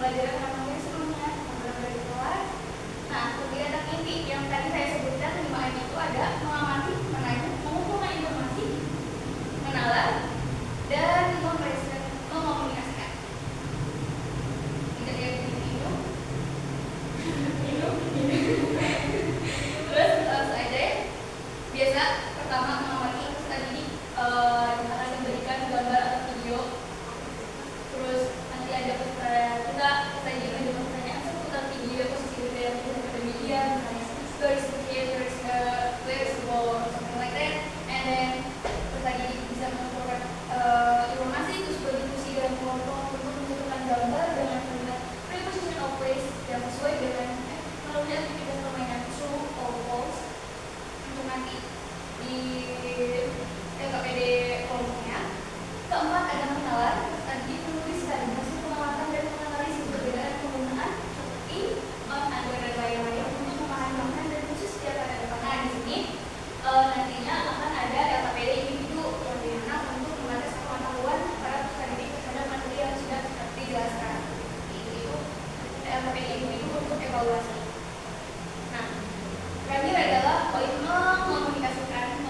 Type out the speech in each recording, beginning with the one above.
pembelajaran materi sebelumnya, pembelajaran dari kelas. Nah, kegiatan inti yang tadi saya sebutkan 5M itu ada mengamati, menanya, mengumpulkan informasi, menalar, dan mekomunikasikan. Tidak yang minum. Terus langsung aja ya. Biasa pertama mengamati, terus tadi akan memberikan gambar atau video. Terus nanti ada kita tadi ada pertanyaan seputar video, posisi video pada media, where is the kid, where is the ball, or something like that. And then terus tadi bisa mengumpulkan informasi, terus berdiskusi dengan kelompok untuk menentukan gambar dengan melihat preposition of place yang sesuai dengan melalui aktivitas permainan true or false untuk nanti di LKPD kelompoknya. Keempat ada menalar, tadi menuliskan hasil pengamatan dan menganalisis perbedaan penggunaan in, on, under, dan lain-lain untuk memahami dan khusus setiap kata depan. Nah, di sini nantinya akan ada LKPD individu yang dimana untuk membatas pengetahuan para peserta didik terhadap materi yang sudah dijelaskan. Itu LKPD individu untuk evaluasi. Nah, terakhir adalah mengkomunikasikan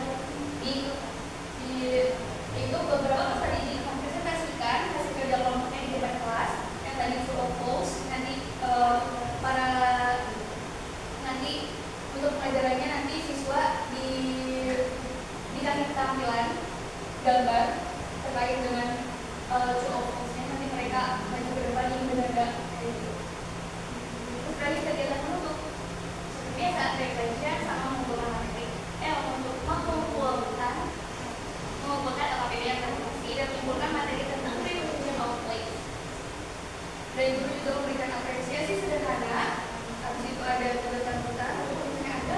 itu beberapa peserta didik mempresentasikan hasil kerja kelompoknya di depan kelas yang tadi true or false. Nanti para nanti untuk pelajarannya nanti siswa dikasih tampilan gambar terkait dengan true or false-nya, nanti mereka maju ke depan ini benar enggak gitu. Terus tadi kegiatan menutup seperti biasa reflection sama mengumpulkan materi untuk mengumpulkan LKPD yang terkoneksi dan mengumpulkan materi tentang preposition of place. Dan guru juga memberikan apresiasi sederhana. Habis itu ada tulisan-tulisan, lalu misalnya ada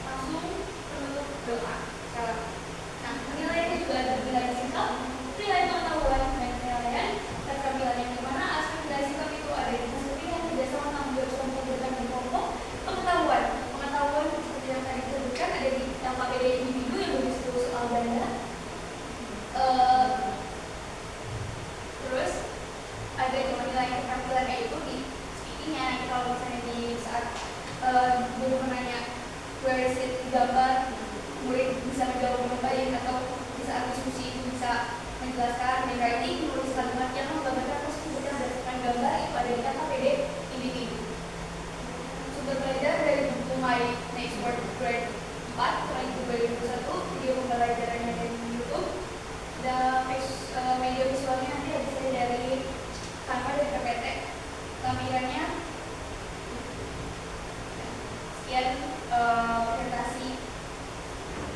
langsung penutup doa. Nah, penilaiannya juga ada penilaian sikap, penilaian pengetahuan, dan penilaian keterampilan yang dimana aspek dari sikap itu ada di pilihan kerjasama tanggung jawab pembelajaran dan kelompok. Pengetahuan seperti yang tadi disebutkan ada di LKPD individu yang berisi soal ganda. Terus ada yang menilai keterampilannya itu di speakingnya. Nanti kalau misalnya di saat guru menanya where is it di gambar, murid bisa menjawab dengan baik, atau di saat diskusi itu bisa menjelaskan dan writing menulis kalimat yang menggambarkan posisi berdasarkan gambar itu ada di LKPD individu. Sumber belajar dari buku My Next Word Grade 4 tahun 2021, video pembelajarannya dari YouTube. Dan media visualnya nanti ada saya dari Canva dari PPT. Tampilannya sekian presentasi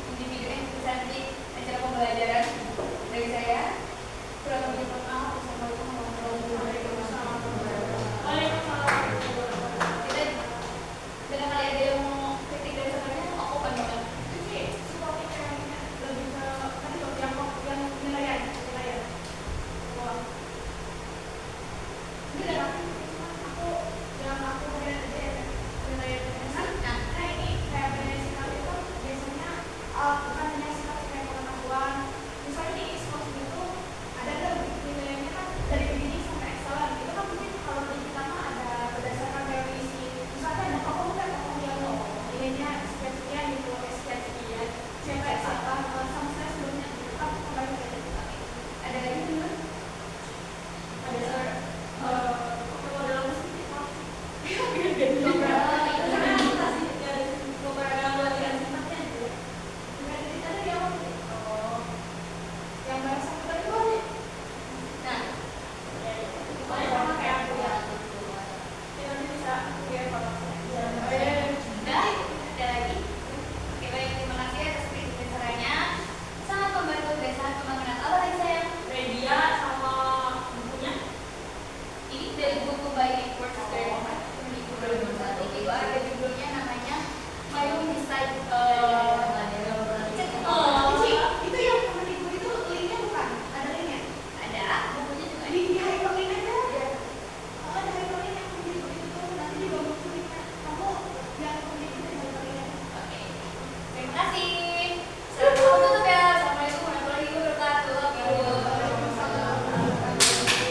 individu bisa nanti acara pembelajaran dari saya. Kurang lebih maaf. Assalamualaikum warahmatullahi wabarakatuh. Waalaikumsalam. Kita dengan kali ada yang mau kritik dari sebelumnya, aku open banget. Oke, supaya kita lebih ke yang penilaian. Wah. Ini